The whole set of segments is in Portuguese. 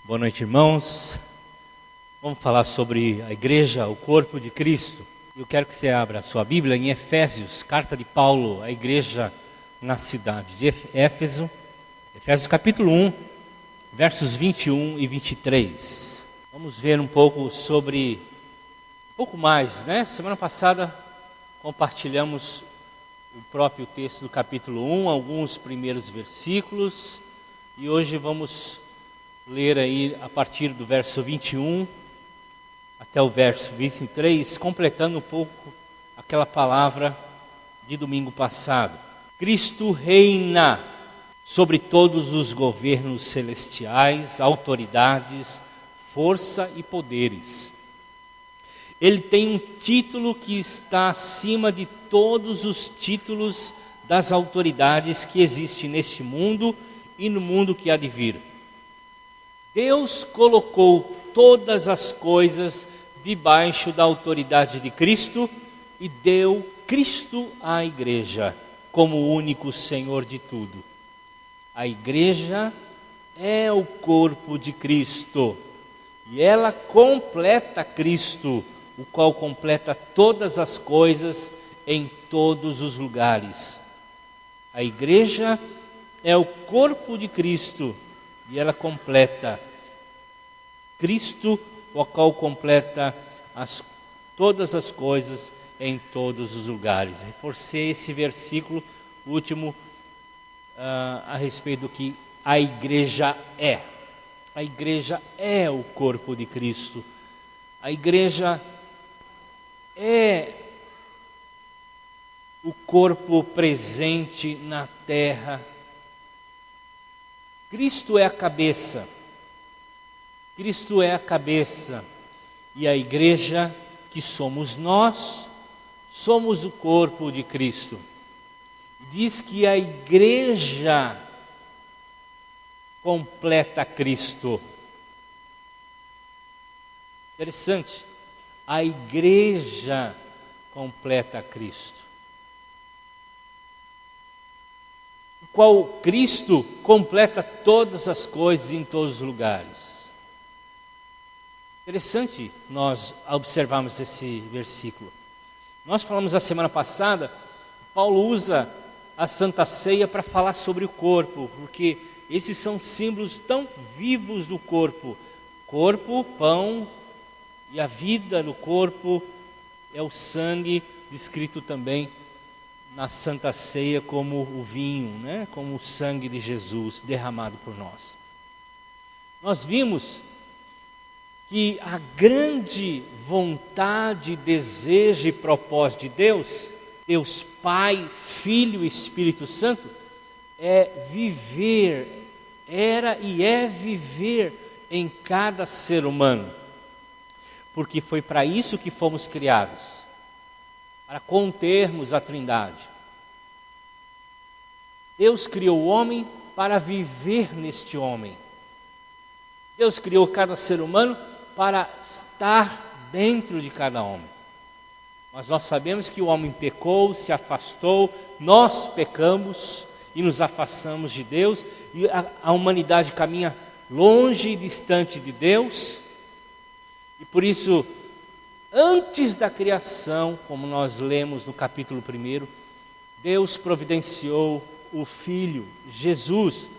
Boa noite, irmãos. Vamos falar sobre a igreja, o corpo de Cristo. Eu quero que você abra a sua Bíblia em Efésios, carta de Paulo à igreja na cidade de Éfeso. Efésios capítulo 1, versos 21 e 23. Vamos ver um pouco mais, né? Semana passada compartilhamos o próprio texto do capítulo 1, alguns primeiros versículos. E hoje vamos ler aí a partir do verso 21 até o verso 23, completando um pouco aquela palavra de domingo passado. Cristo reina sobre todos os governos celestiais, autoridades, força e poderes. Ele tem um título que está acima de todos os títulos das autoridades que existem neste mundo e no mundo que há de vir. Deus colocou todas as coisas debaixo da autoridade de Cristo e deu Cristo à igreja como o único Senhor de tudo. A igreja é o corpo de Cristo e ela completa Cristo, o qual completa todas as coisas em todos os lugares. A igreja é o corpo de Cristo e ela completa Cristo, o qual completa todas as coisas em todos os lugares. Reforcei esse versículo último a respeito do que a igreja é. A igreja é o corpo de Cristo. A igreja é o corpo presente na terra. Cristo é a cabeça. Cristo é a cabeça. E a igreja, que somos nós, somos o corpo de Cristo. Diz que a igreja completa Cristo. Interessante. A igreja completa Cristo. O qual Cristo completa todas as coisas em todos os lugares. Interessante nós observarmos esse versículo. Nós falamos a semana passada, Paulo usa a Santa Ceia para falar sobre o corpo, porque esses são símbolos tão vivos do corpo. Corpo, pão, e a vida no corpo é o sangue, descrito também na Santa Ceia como o vinho, né? Como o sangue de Jesus derramado por nós. Nós vimos que a grande vontade, desejo e propósito de Deus, Deus Pai, Filho e Espírito Santo, é viver, era e é viver em cada ser humano. Porque foi para isso que fomos criados, para contermos a Trindade. Deus criou o homem para viver neste homem. Deus criou cada ser humano para estar dentro de cada homem. Mas nós sabemos que o homem pecou, se afastou, nós pecamos e nos afastamos de Deus, e a humanidade caminha longe e distante de Deus. E por isso, antes da criação, como nós lemos no capítulo 1, Deus providenciou o Filho, Jesus,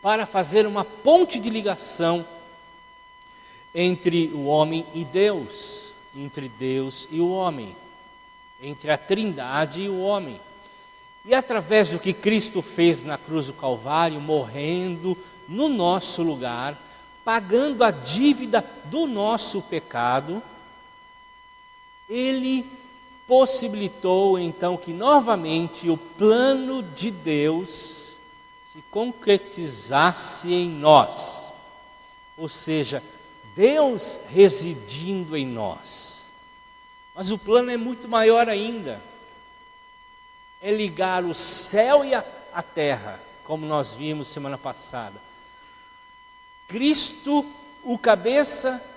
para fazer uma ponte de ligação entre o homem e Deus, entre Deus e o homem, entre a Trindade e o homem. E através do que Cristo fez na cruz do Calvário, morrendo no nosso lugar, pagando a dívida do nosso pecado, Ele possibilitou então que novamente o plano de Deus se concretizasse em nós, ou seja, Deus residindo em nós. Mas o plano é muito maior ainda. É ligar o céu e a terra, como nós vimos semana passada. Cristo,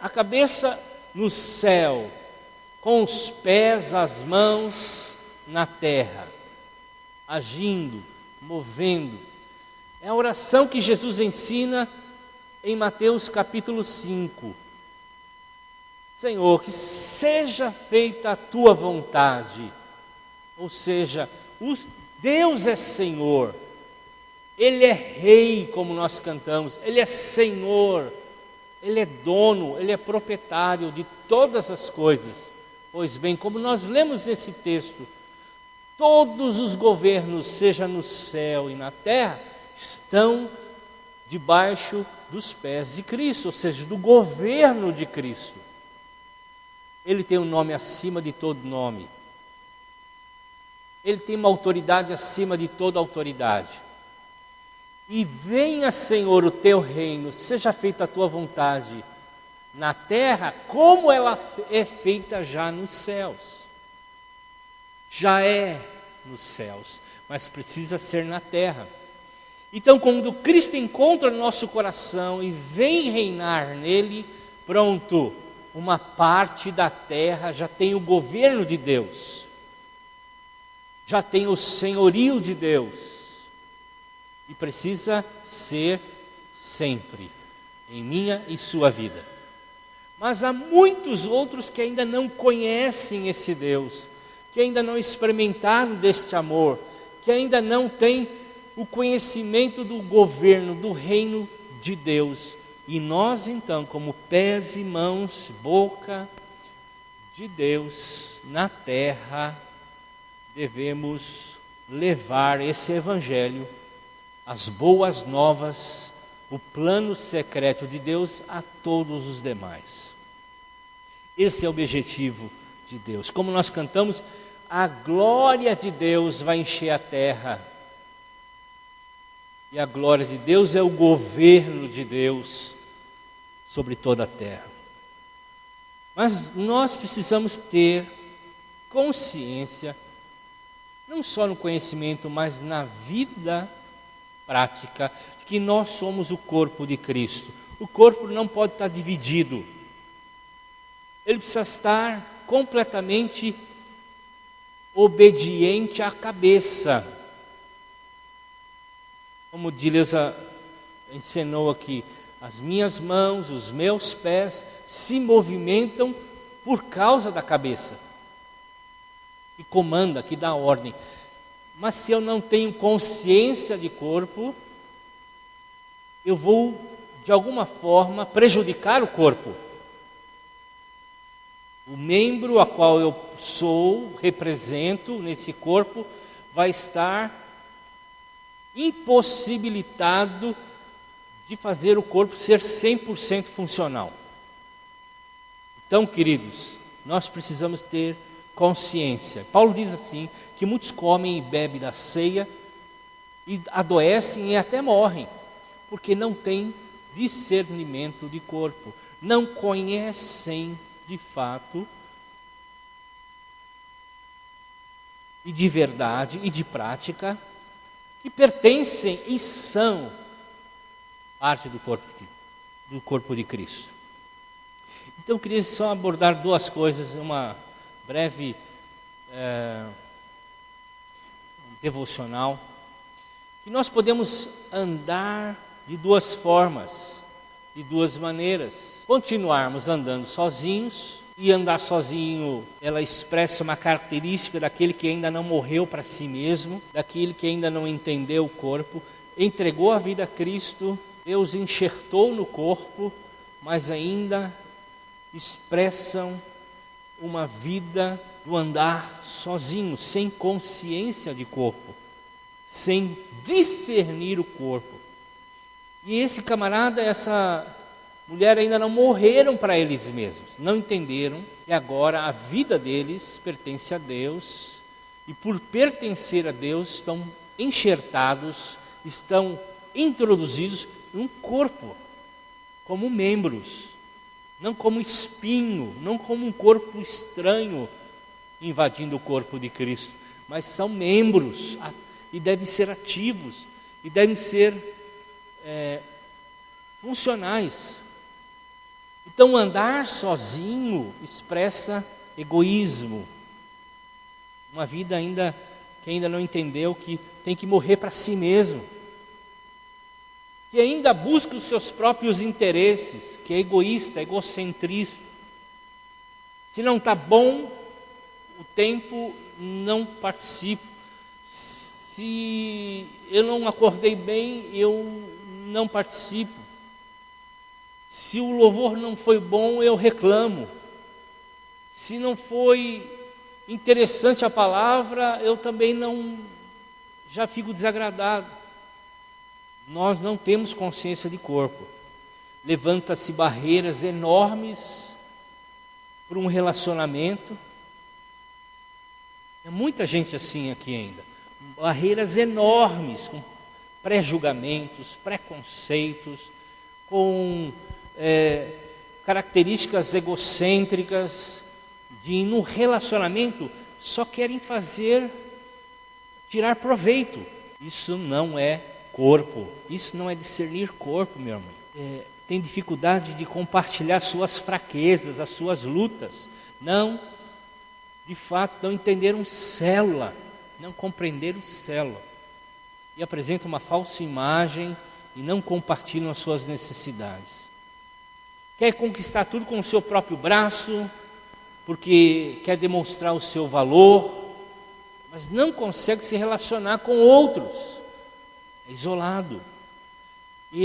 a cabeça no céu, com os pés, as mãos na terra, agindo, movendo. É a oração que Jesus ensina em Mateus capítulo 5. Senhor, que seja feita a tua vontade. Ou seja, Deus é Senhor, Ele é Rei, como nós cantamos, Ele é Senhor, Ele é dono, Ele é proprietário de todas as coisas. Pois bem, como nós lemos nesse texto, todos os governos, seja no céu e na terra, estão debaixo dos pés de Cristo, ou seja, do governo de Cristo. Ele tem um nome acima de todo nome. Ele tem uma autoridade acima de toda autoridade. E venha, Senhor, o teu reino, seja feita a tua vontade na terra, como ela é feita já nos céus. Já é nos céus, mas precisa ser na terra. Então, quando Cristo encontra nosso coração e vem reinar nele, pronto, uma parte da terra já tem o governo de Deus, já tem o senhorio de Deus, e precisa ser sempre em minha e sua vida. Mas há muitos outros que ainda não conhecem esse Deus, que ainda não experimentaram deste amor, que ainda não têm o conhecimento do governo, do reino de Deus. E nós então, como pés e mãos, boca de Deus na terra, devemos levar esse evangelho, as boas novas, o plano secreto de Deus a todos os demais. Esse é o objetivo de Deus. Como nós cantamos, a glória de Deus vai encher a terra. E a glória de Deus é o governo de Deus sobre toda a terra. Mas nós precisamos ter consciência, não só no conhecimento, mas na vida prática, que nós somos o corpo de Cristo. O corpo não pode estar dividido. Ele precisa estar completamente obediente à cabeça. Como Dileuza ensinou aqui, as minhas mãos, os meus pés se movimentam por causa da cabeça, que comanda, que dá ordem. Mas se eu não tenho consciência de corpo, eu vou, de alguma forma, prejudicar o corpo. O membro a qual eu sou, represento nesse corpo, vai estar impossibilitado de fazer o corpo ser 100% funcional. Então, queridos, nós precisamos ter consciência. Paulo diz assim, que muitos comem e bebem da ceia e adoecem e até morrem, porque não têm discernimento de corpo, não conhecem de fato e de verdade e de prática que pertencem e são parte do corpo de Cristo. Então eu queria só abordar duas coisas, uma breve devocional, que nós podemos andar de duas formas, de duas maneiras. Continuarmos andando sozinhos, e andar sozinho, ela expressa uma característica daquele que ainda não morreu para si mesmo, daquele que ainda não entendeu o corpo, entregou a vida a Cristo, Deus enxertou no corpo, mas ainda expressam uma vida do andar sozinho, sem consciência de corpo, sem discernir o corpo. E esse camarada, essa mulher ainda não morreram para eles mesmos, não entenderam que agora a vida deles pertence a Deus, e por pertencer a Deus estão enxertados, estão introduzidos num corpo, como membros, não como espinho, não como um corpo estranho invadindo o corpo de Cristo, mas são membros e devem ser ativos e devem ser funcionais. Então andar sozinho expressa egoísmo, uma vida que ainda não entendeu que tem que morrer para si mesmo, que ainda busca os seus próprios interesses, que é egoísta, egocentrista. Se não está bom o tempo, não participo. Se eu não acordei bem, eu não participo. Se o louvor não foi bom, eu reclamo. Se não foi interessante a palavra, eu também já fico desagradado. Nós não temos consciência de corpo. Levanta-se barreiras enormes para um relacionamento. Tem muita gente assim aqui ainda. Barreiras enormes, com pré-julgamentos, preconceitos, com características egocêntricas, de no relacionamento só querem tirar proveito. Isso não é corpo, isso não é discernir corpo, meu irmão. Tem dificuldade de compartilhar suas fraquezas, as suas lutas. Não, de fato, não entenderam célula, não compreenderam célula. E apresentam uma falsa imagem e não compartilham as suas necessidades. Quer conquistar tudo com o seu próprio braço, porque quer demonstrar o seu valor, mas não consegue se relacionar com outros. É isolado. E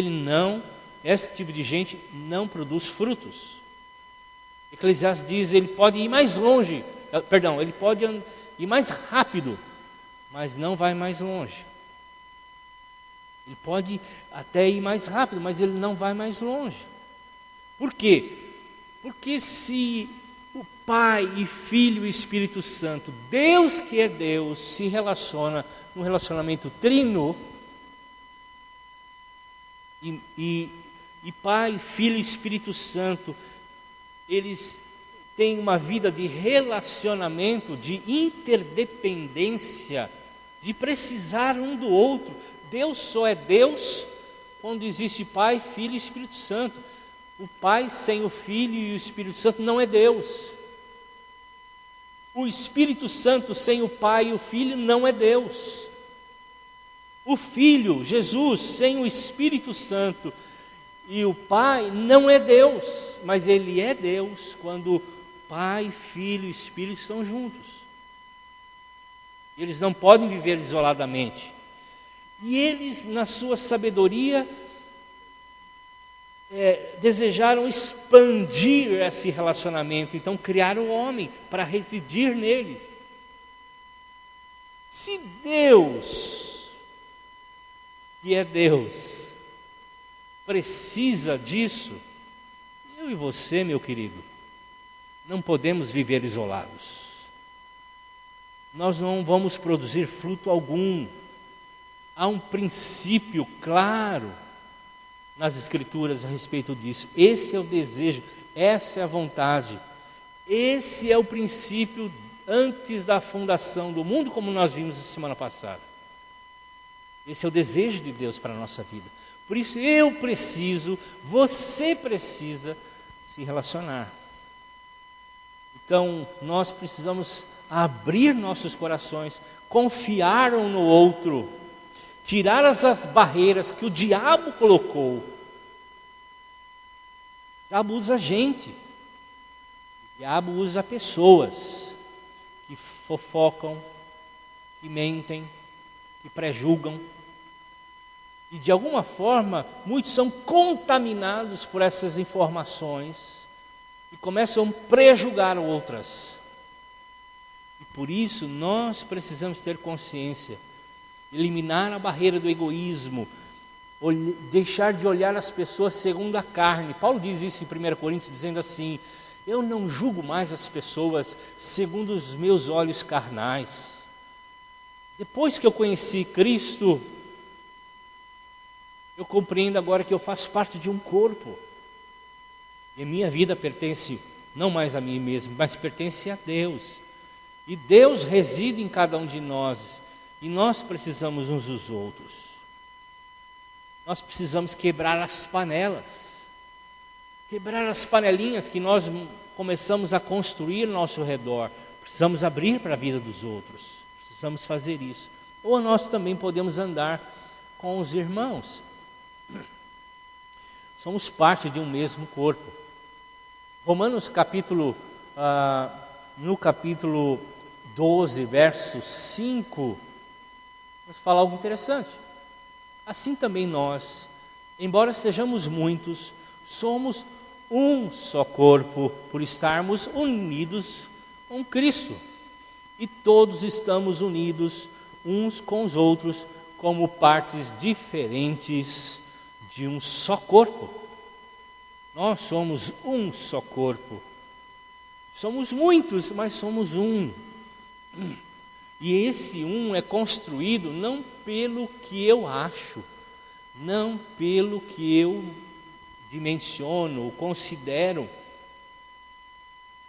esse tipo de gente não produz frutos. Eclesiastes diz, ele pode ir mais longe, ele pode ir mais rápido, mas não vai mais longe. Ele pode até ir mais rápido, mas ele não vai mais longe. Por quê? Porque se o Pai e Filho e Espírito Santo, Deus que é Deus, se relaciona num relacionamento trino, e Pai, Filho e Espírito Santo, eles têm uma vida de relacionamento, de interdependência, de precisar um do outro. Deus só é Deus quando existe Pai, Filho e Espírito Santo. O Pai sem o Filho e o Espírito Santo não é Deus. O Espírito Santo sem o Pai e o Filho não é Deus. O Filho, Jesus, sem o Espírito Santo e o Pai não é Deus, mas Ele é Deus quando Pai, Filho e Espírito estão juntos. Eles não podem viver isoladamente. E eles, na sua sabedoria, desejaram expandir esse relacionamento, então criaram o homem para residir neles. Se Deus, que é Deus, precisa disso, eu e você, meu querido, não podemos viver isolados. Nós não vamos produzir fruto algum. Há um princípio claro nas Escrituras a respeito disso. Esse é o desejo, essa é a vontade, esse é o princípio antes da fundação do mundo, como nós vimos na semana passada. Esse é o desejo de Deus para a nossa vida. Por isso eu preciso, você precisa se relacionar. Então nós precisamos abrir nossos corações, confiar um no outro, tirar as barreiras que o diabo colocou. O diabo usa gente, o diabo usa pessoas que fofocam, que mentem, que prejulgam. E de alguma forma, muitos são contaminados por essas informações e começam a prejulgar outras. E por isso nós precisamos ter consciência, eliminar a barreira do egoísmo, deixar de olhar as pessoas segundo a carne. Paulo diz isso em 1 Coríntios, dizendo assim: eu não julgo mais as pessoas segundo os meus olhos carnais. Depois que eu conheci Cristo, eu compreendo agora que eu faço parte de um corpo. E a minha vida pertence não mais a mim mesmo, mas pertence a Deus. E Deus reside em cada um de nós. E nós precisamos uns dos outros. Nós precisamos quebrar as panelas. Quebrar as panelinhas que nós começamos a construir ao nosso redor. Precisamos abrir para a vida dos outros. Precisamos fazer isso. Ou nós também podemos andar com os irmãos. somos parte de um mesmo corpo. Romanos no capítulo 12, verso 5, vamos falar algo interessante. Assim também nós, embora sejamos muitos, somos um só corpo, por estarmos unidos com Cristo. E todos estamos unidos uns com os outros, como partes diferentes de um só corpo. Nós somos um só corpo. Somos muitos, mas somos um. E esse um é construído não pelo que eu acho, não pelo que eu dimensiono, ou considero,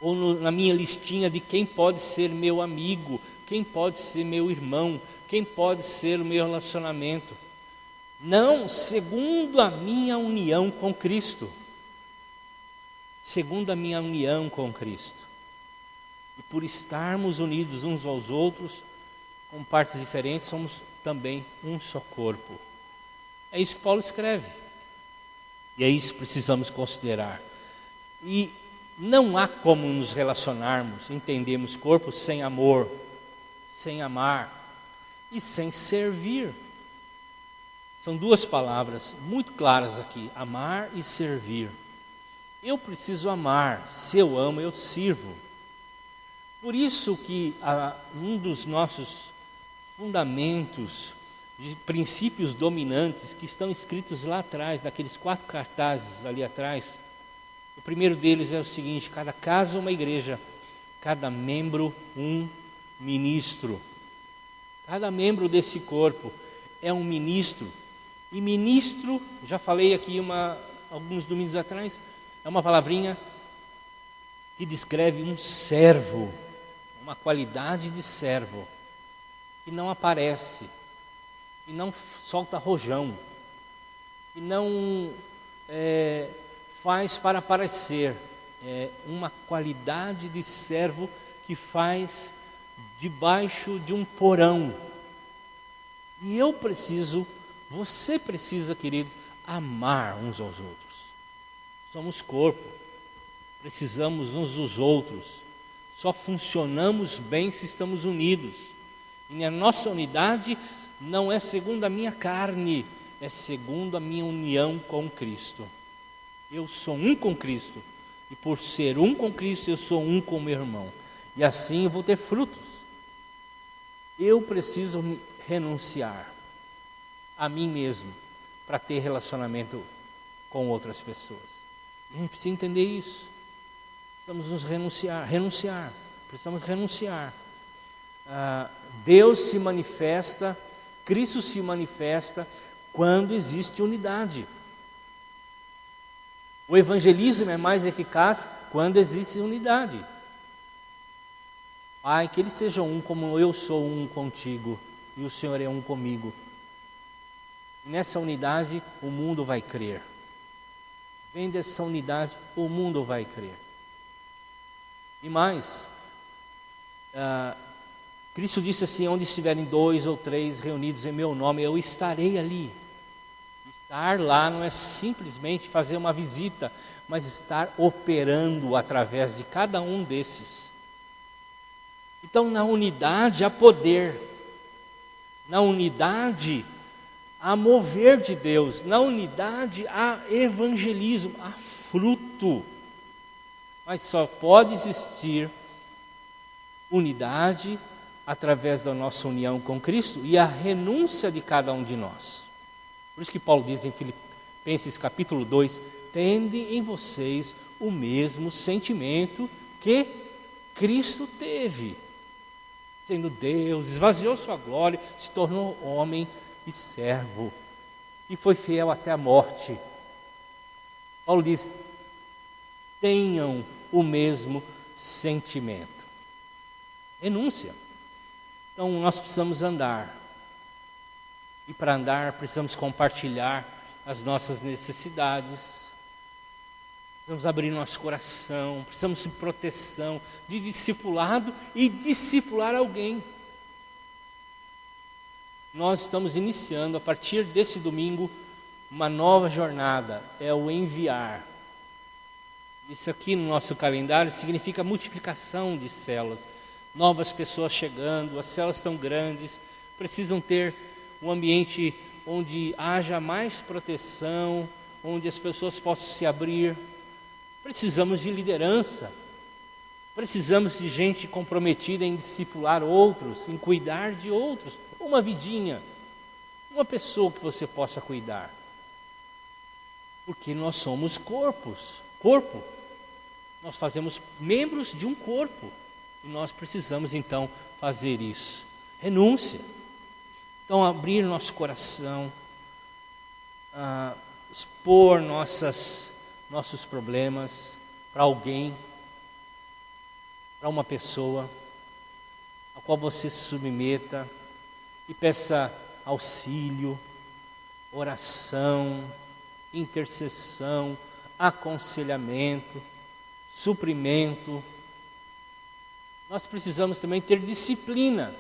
ou na minha listinha de quem pode ser meu amigo, quem pode ser meu irmão, quem pode ser o meu relacionamento. Não, segundo a minha união com Cristo. Segundo a minha união com Cristo. E por estarmos unidos uns aos outros, com partes diferentes, somos também um só corpo. É isso que Paulo escreve. E é isso que precisamos considerar. E não há como nos relacionarmos, entendermos corpo sem amor, sem amar e sem servir. São duas palavras muito claras aqui, amar e servir. Eu preciso amar, se eu amo, eu sirvo. Por isso que um dos nossos fundamentos, de princípios dominantes que estão escritos lá atrás, naqueles 4 cartazes ali atrás, o primeiro deles é o seguinte: cada casa uma igreja, cada membro um ministro. Cada membro desse corpo é um ministro. E ministro, já falei aqui alguns domingos atrás, é uma palavrinha que descreve um servo, uma qualidade de servo, que não aparece, que não solta rojão, que não faz para aparecer, é uma qualidade de servo que faz debaixo de um porão. E eu preciso, você precisa, queridos, amar uns aos outros. Somos corpo, precisamos uns dos outros. Só funcionamos bem se estamos unidos. E a nossa unidade não é segundo a minha carne, é segundo a minha união com Cristo. Eu sou um com Cristo, e por ser um com Cristo, eu sou um com meu irmão. E assim eu vou ter frutos. Eu preciso renunciar a mim mesmo para ter relacionamento com outras pessoas. E a gente precisa entender isso. Precisamos nos renunciar. Precisamos renunciar. Deus se manifesta, Cristo se manifesta quando existe unidade. O evangelismo é mais eficaz quando existe unidade. Pai, que eles sejam um como eu sou um contigo e o Senhor é um comigo. E nessa unidade o mundo vai crer. Vem dessa unidade, o mundo vai crer. E mais, Cristo disse assim: onde estiverem 2 ou 3 reunidos em meu nome, eu estarei ali. Estar lá não é simplesmente fazer uma visita, mas estar operando através de cada um desses. Então, na unidade há poder, na unidade há mover de Deus, na unidade há evangelismo, há fruto. Mas só pode existir unidade através da nossa união com Cristo e a renúncia de cada um de nós. Por isso que Paulo diz em Filipenses capítulo 2, tende em vocês o mesmo sentimento que Cristo teve. Sendo Deus, esvaziou sua glória, se tornou homem e servo, e foi fiel até a morte. Paulo diz, tenham o mesmo sentimento. Renúncia. Então nós precisamos andar. E para andar precisamos compartilhar as nossas necessidades. Precisamos abrir nosso coração, precisamos de proteção, de discipulado e discipular alguém. Nós estamos iniciando a partir desse domingo uma nova jornada, é o enviar. Isso aqui no nosso calendário significa multiplicação de células, novas pessoas chegando, as células estão grandes, precisam ter um ambiente onde haja mais proteção, onde as pessoas possam se abrir. Precisamos de liderança, precisamos de gente comprometida em discipular outros, em cuidar de outros, uma vidinha, uma pessoa que você possa cuidar. Porque nós somos corpo. Nós fazemos membros de um corpo. E nós precisamos então fazer isso. Renúncia. Então abrir nosso coração, expor nossos problemas para alguém, para uma pessoa, a qual você se submeta e peça auxílio, oração, intercessão, aconselhamento, suprimento. Nós precisamos também ter disciplina.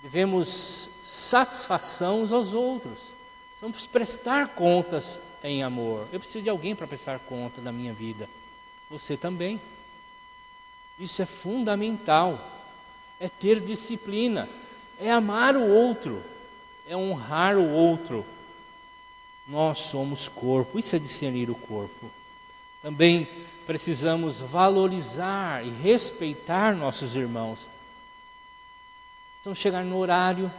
Devemos satisfação uns aos outros. Vamos prestar contas em amor. Eu preciso de alguém para prestar conta da minha vida. Você também. Isso é fundamental. É ter disciplina. É amar o outro. É honrar o outro. Nós somos corpo. Isso é discernir o corpo. Também precisamos valorizar e respeitar nossos irmãos. Precisamos chegar no horário.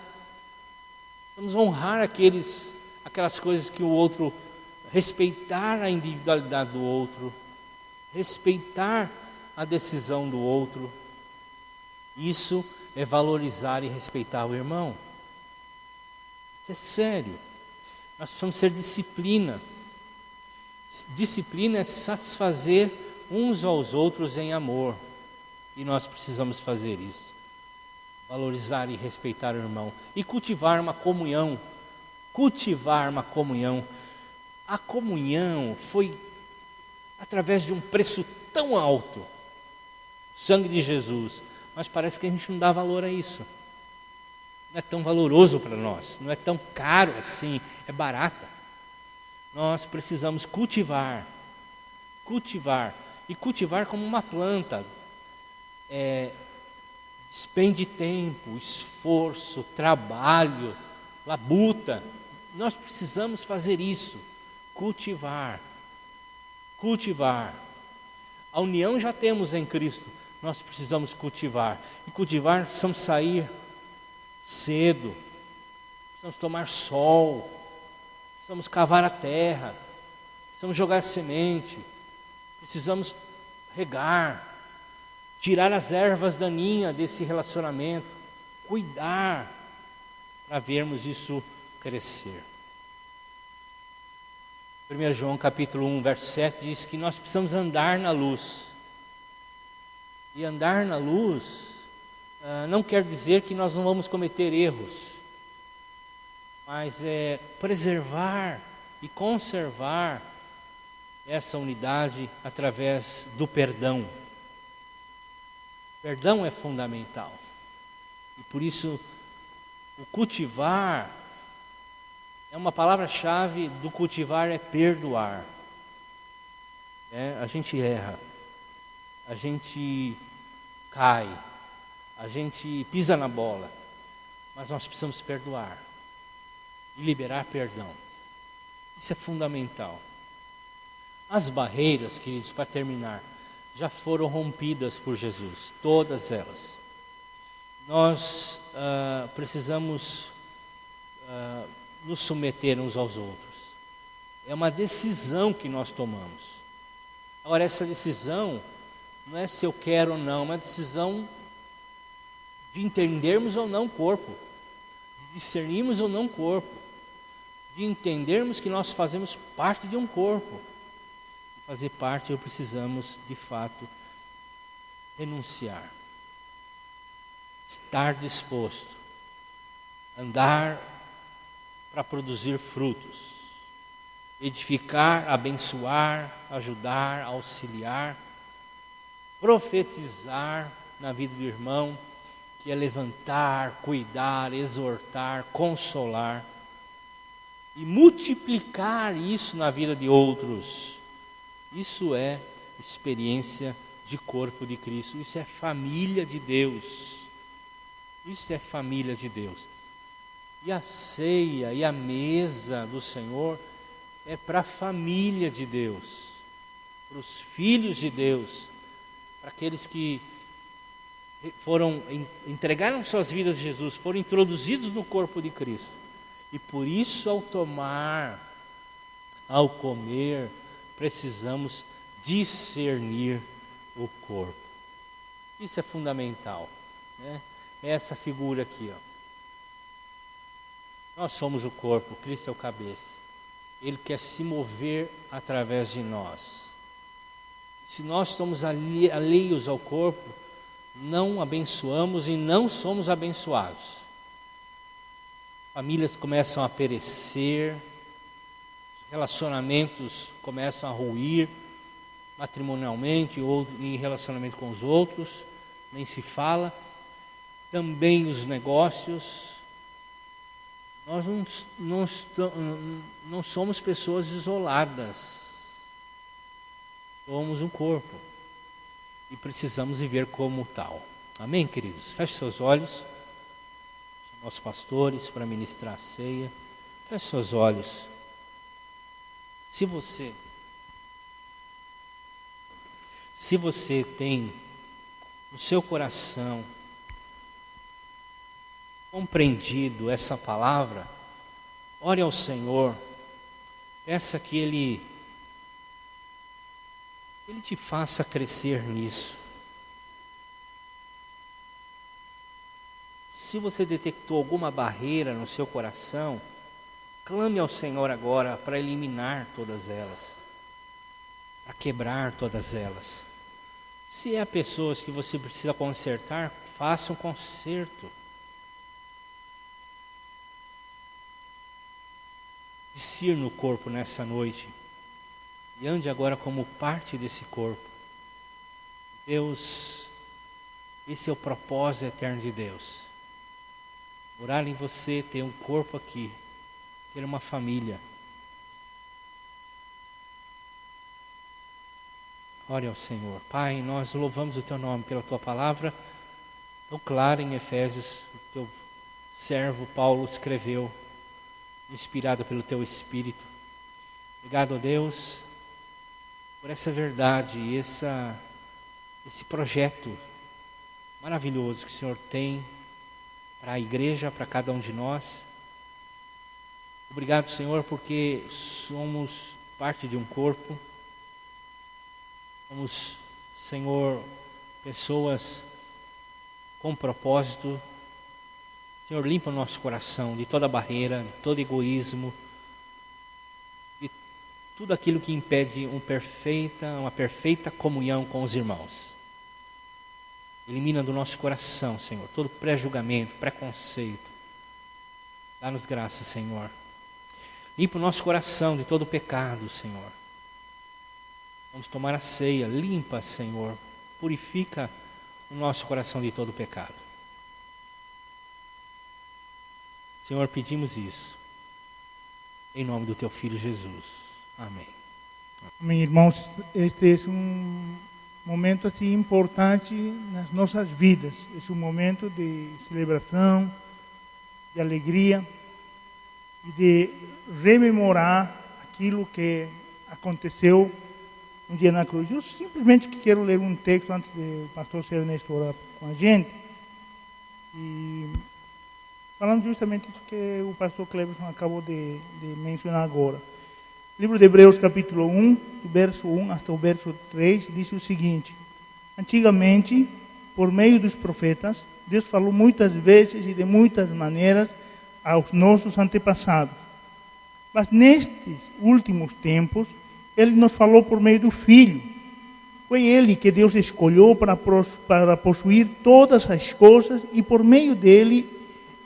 Precisamos honrar aquelas coisas que o outro, respeitar a individualidade do outro, respeitar a decisão do outro. Isso é valorizar e respeitar o irmão. Isso é sério. Nós precisamos ser disciplina. Disciplina é satisfazer uns aos outros em amor. E nós precisamos fazer isso. Valorizar e respeitar o irmão. E cultivar uma comunhão. Cultivar uma comunhão. A comunhão foi através de um preço tão alto. O sangue de Jesus. Mas parece que a gente não dá valor a isso. Não é tão valoroso para nós. Não é tão caro assim. É barata. Nós precisamos cultivar. Cultivar. E cultivar como uma planta. Despende tempo, esforço, trabalho, labuta. Nós precisamos fazer isso. Cultivar. Cultivar. A união já temos em Cristo. Nós precisamos cultivar. E cultivar, precisamos sair cedo. Precisamos tomar sol. Precisamos cavar a terra, precisamos jogar semente, precisamos regar, tirar as ervas daninhas desse relacionamento, cuidar, para vermos isso crescer. 1 João capítulo 1, verso 7 diz que nós precisamos andar na luz. E andar na luz não quer dizer que nós não vamos cometer erros. Mas é preservar e conservar essa unidade através do perdão. Perdão é fundamental. E por isso, o cultivar, uma palavra-chave do cultivar é perdoar. A gente erra, a gente cai, a gente pisa na bola, mas nós precisamos perdoar. E liberar perdão. Isso é fundamental. As barreiras, queridos, para terminar, já foram rompidas por Jesus, todas elas. Nós precisamos nos submeter uns aos outros. É uma decisão que nós tomamos. Agora, essa decisão não é se eu quero ou não, é uma decisão de entendermos ou não o corpo, de discernirmos ou não o corpo, de entendermos que nós fazemos parte de um corpo. E fazer parte, precisamos, de fato, renunciar. Estar disposto. Andar para produzir frutos. Edificar, abençoar, ajudar, auxiliar. Profetizar na vida do irmão, que é levantar, cuidar, exortar, consolar. e multiplicar isso na vida de outros. Isso é experiência de corpo de Cristo, isso é família de Deus. Isso é família de Deus. E a ceia e a mesa do Senhor é para a família de Deus, para os filhos de Deus, para aqueles que entregaram suas vidas a Jesus, foram introduzidos no corpo de Cristo. E por isso, ao tomar, ao comer, precisamos discernir o corpo. Isso é fundamental, né? É essa figura aqui, ó. Nós somos o corpo, Cristo é o cabeça. Ele quer se mover através de nós. Se nós estamos alheios ao corpo, não abençoamos e não somos abençoados. Famílias começam a perecer, relacionamentos começam a ruir, matrimonialmente ou em relacionamento com os outros, nem se fala. Também os negócios. Nós não somos pessoas isoladas. Somos um corpo e precisamos viver como tal. Amém, queridos? Feche seus olhos. Chama os pastores para ministrar a ceia. Feche seus olhos. Se você tem no seu coração compreendido essa palavra, ore ao Senhor, peça que Ele te faça crescer nisso. Se você detectou alguma barreira no seu coração, clame ao Senhor agora para eliminar todas elas, para quebrar todas elas. Se há pessoas que você precisa consertar, faça um conserto. Discirna o corpo nessa noite e ande agora como parte desse corpo. Deus, esse é o propósito eterno de Deus. Morar em você, ter um corpo aqui, ter uma família. Ore ao Senhor. Pai, nós louvamos o Teu nome pela Tua palavra, tão clara em Efésios, o Teu servo Paulo escreveu, inspirado pelo Teu Espírito. Obrigado a Deus por essa verdade, esse projeto maravilhoso que o Senhor tem para a igreja, para cada um de nós. Obrigado, Senhor, porque somos parte de um corpo. Somos, Senhor, pessoas com propósito. Senhor, limpa o nosso coração de toda barreira, de todo egoísmo, de tudo aquilo que impede uma perfeita comunhão com os irmãos. Elimina do nosso coração, Senhor, todo pré-julgamento, preconceito. Dá-nos graça, Senhor. Limpa o nosso coração de todo pecado, Senhor. Vamos tomar a ceia. Limpa, Senhor. Purifica o nosso coração de todo pecado. Senhor, pedimos isso. Em nome do Teu Filho Jesus. Amém. Amém, irmãos. Este é um momento assim importante nas nossas vidas. É um momento de celebração, de alegria e de rememorar aquilo que aconteceu um dia na cruz. Eu simplesmente quero ler um texto antes do pastor Ernesto orar com a gente. E falando justamente isso que o pastor Cleverson acabou de mencionar agora. Livro de Hebreus, capítulo 1, do verso 1 até o verso 3, diz o seguinte: antigamente, por meio dos profetas, Deus falou muitas vezes e de muitas maneiras aos nossos antepassados. Mas nestes últimos tempos, Ele nos falou por meio do Filho. Foi Ele que Deus escolheu para possuir todas as coisas e por meio dele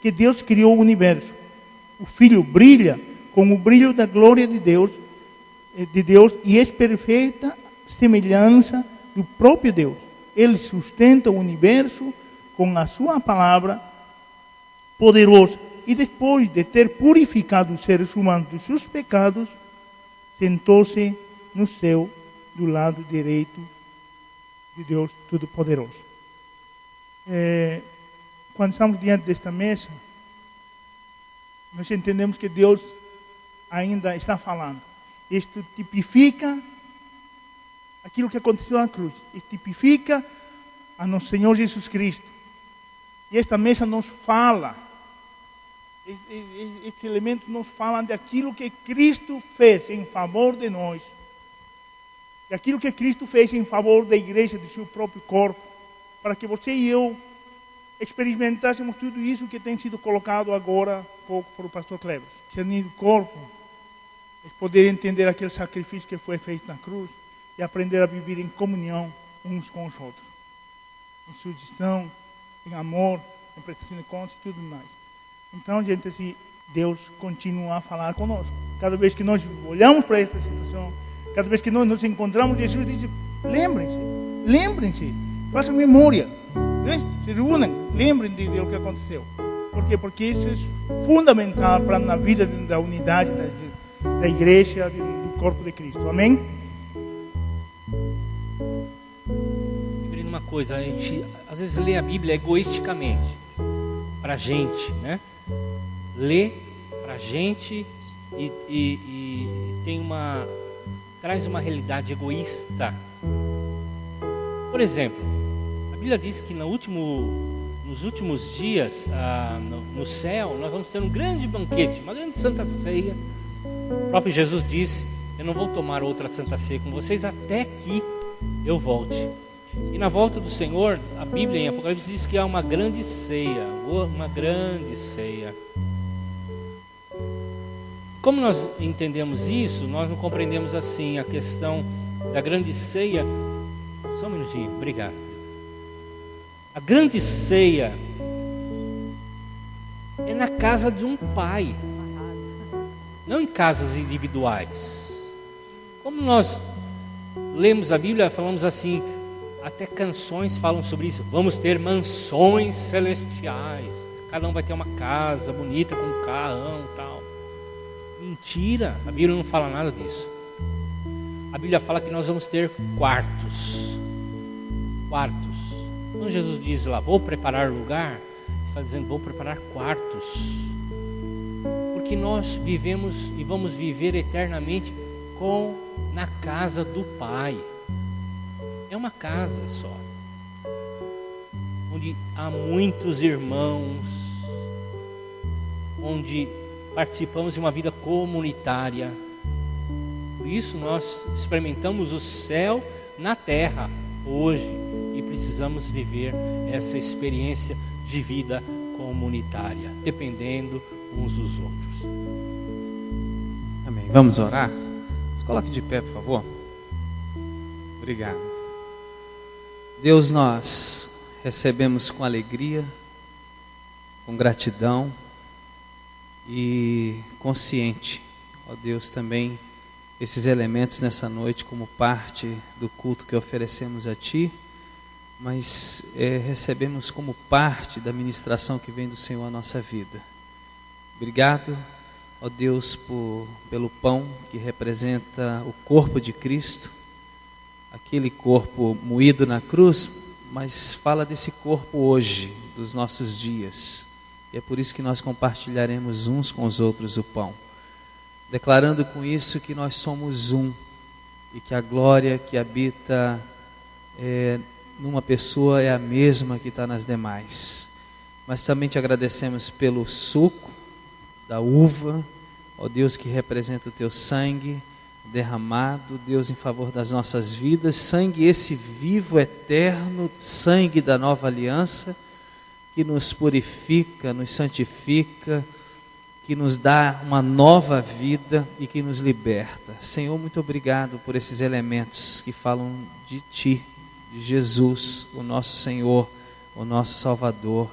que Deus criou o universo. O Filho brilha com o brilho da glória de Deus e é perfeita semelhança do próprio Deus. Ele sustenta o universo com a sua palavra poderosa. e depois de ter purificado os seres humanos dos seus pecados, sentou-se no céu, do lado direito de Deus Todo-Poderoso. Quando estamos diante desta mesa, nós entendemos que Deus ainda está falando. Isto tipifica aquilo que aconteceu na cruz. Isto tipifica a nosso Senhor Jesus Cristo. E esta mesa nos fala, estes elementos nos falam daquilo que Cristo fez em favor de nós. Daquilo que Cristo fez em favor da igreja, do seu próprio corpo. Para que você e eu experimentássemos tudo isso que tem sido colocado agora pouco por o pastor Cleber. Discernir o corpo, poder entender aquele sacrifício que foi feito na cruz e aprender a viver em comunhão uns com os outros. Em sugestão, em amor, em prestação de contas e tudo mais. Então, gente, assim, Deus continua a falar conosco. Cada vez que nós olhamos para esta situação, cada vez que nós nos encontramos, Jesus diz, lembrem-se, façam memória. Se reúnem, lembrem do que aconteceu. Por quê? Porque isso é fundamental para na vida da unidade da igreja, do corpo de Cristo. Amém? Lembrei de uma coisa, a gente às vezes lê a Bíblia egoisticamente, para a gente, né? Lê para a gente e traz uma realidade egoísta. Por exemplo, a Bíblia diz que nos últimos dias, no céu, nós vamos ter um grande banquete, uma grande santa ceia. O próprio Jesus disse, eu não vou tomar outra santa ceia com vocês até que eu volte. E na volta do Senhor, a Bíblia em Apocalipse diz que há uma grande ceia, Como nós entendemos isso, nós não compreendemos assim a questão da grande ceia. Só um minutinho, obrigado. A grande ceia é na casa de um pai, não em casas individuais. Como nós lemos a Bíblia, falamos assim, até canções falam sobre isso. Vamos ter mansões celestiais. Cada um vai ter uma casa bonita com um carrão e tal. Mentira, a Bíblia não fala nada disso. A Bíblia fala que nós vamos ter quartos. Quando Jesus diz lá, vou preparar lugar, está dizendo, vou preparar quartos. Porque nós vivemos e vamos viver eternamente na casa do Pai. É uma casa só, onde há muitos irmãos, onde participamos de uma vida comunitária. Por isso nós experimentamos o céu na terra hoje e precisamos viver essa experiência de vida comunitária, dependendo uns dos outros. Amém. Vamos orar? Se coloque de pé, por favor. Obrigado. Deus, nós recebemos com alegria, com gratidão e consciente, ó Deus, também esses elementos nessa noite como parte do culto que oferecemos a Ti, mas recebemos como parte da ministração que vem do Senhor à nossa vida. Obrigado, ó Deus, pelo pão que representa o corpo de Cristo, aquele corpo moído na cruz, mas fala desse corpo hoje, dos nossos dias. E é por isso que nós compartilharemos uns com os outros o pão, declarando com isso que nós somos um e que a glória que habita numa pessoa é a mesma que está nas demais. Mas também te agradecemos pelo suco da uva, ó Deus, que representa o teu sangue derramado, Deus, em favor das nossas vidas, sangue esse vivo, eterno, sangue da nova aliança, que nos purifica, nos santifica, que nos dá uma nova vida e que nos liberta. Senhor, muito obrigado por esses elementos que falam de Ti, de Jesus, o nosso Senhor, o nosso Salvador,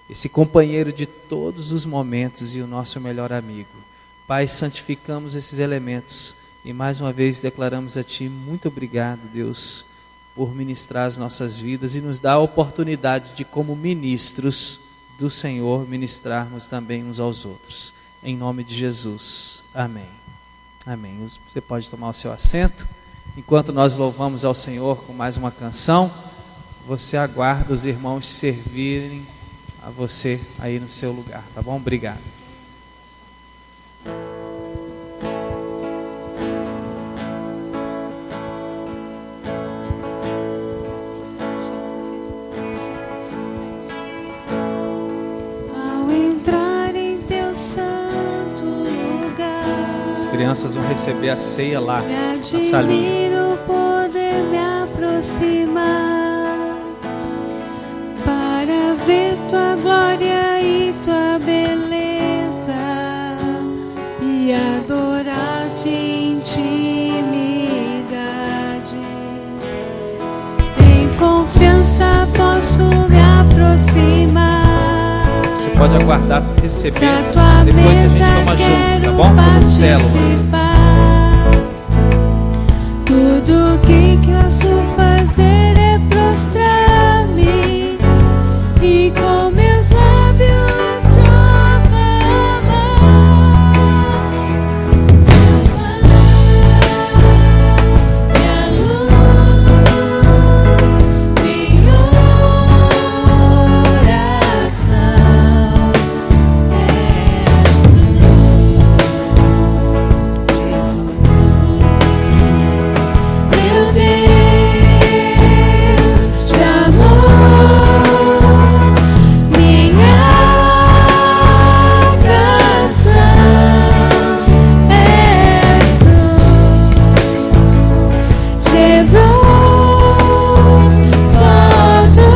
esse companheiro de todos os momentos e o nosso melhor amigo. Pai, santificamos esses elementos e mais uma vez declaramos a Ti muito obrigado, Deus, por ministrar as nossas vidas e nos dar a oportunidade de, como ministros do Senhor ministrarmos também uns aos outros. Em nome de Jesus. Amém. Amém. Você pode tomar o seu assento. Enquanto nós louvamos ao Senhor com mais uma canção, você aguarda os irmãos servirem a você aí no seu lugar, tá bom? Obrigado. Ao entrar em teu santo lugar, As crianças vão receber a ceia lá me na salinha. admiro poder me aproximar para ver tua glória e tua beleza e adorar-te em intimidade. Em confiança posso me aproximar Você pode aguardar para receber. da tua Depois a gente mesa, toma junto, tá quero bom? Como célula. participar. Tudo que posso fazer é prostrar-me e com meus lábios proclamar minha luz, minha oração és tu, meu Deus de amor, minha canção és tu, Jesus, só tu.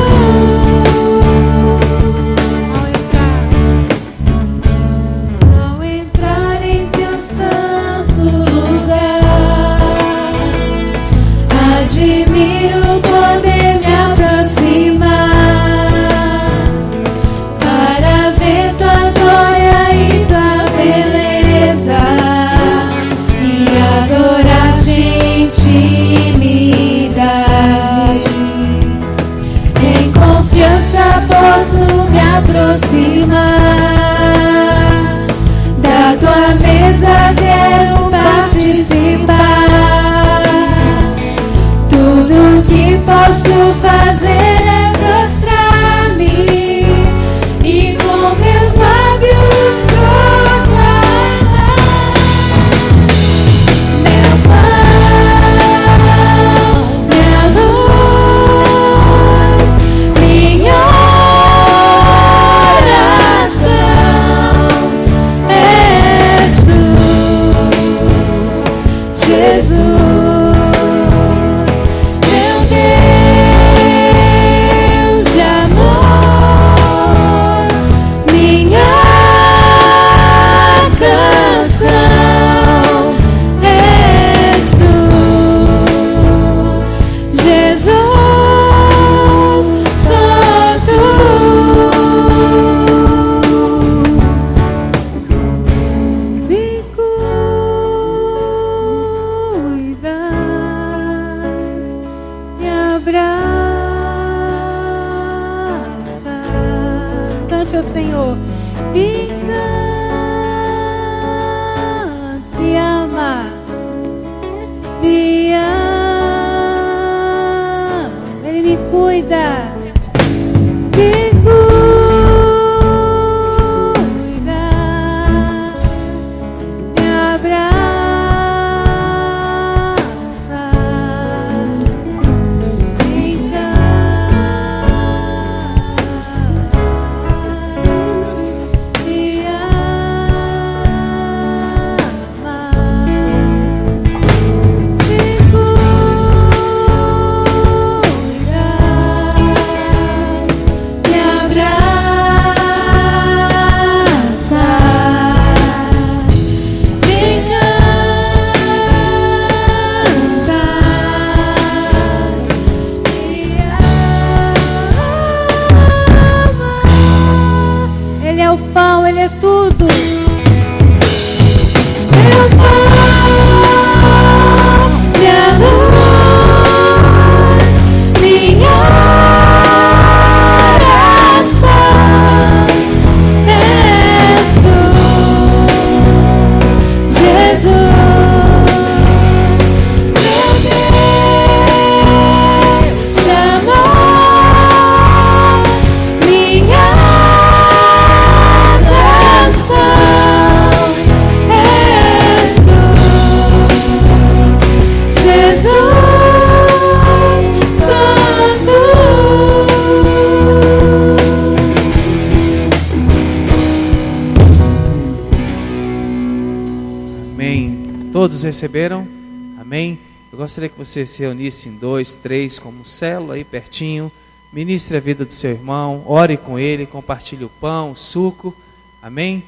Ao entrar em teu santo lugar, admiro poder me aproximar para ver tua glória e tua beleza e adorar-te em intimidade. Em confiança posso me aproximar da tua mesa, quero participar. Tudo que posso fazer é prostrar-me e com meus lábios proclamar meu pão, minha luz, minha oração és tu, Jesus, meu Deus de amor, minha canção és tu, Jesus, só tu. Me cuidas, me abraças. Cante ao Senhor. Me canta e ama, me ama. Ele me cuida, me cuida, me abraça, me canta, me ama, me cuida. Todos receberam? Amém? Eu gostaria que você se reunisse em 2, 3, como célula aí pertinho. Ministre a vida do seu irmão, ore com ele, compartilhe o pão, o suco. Amém?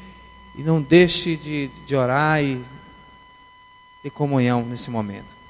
E não deixe de orar e ter comunhão nesse momento.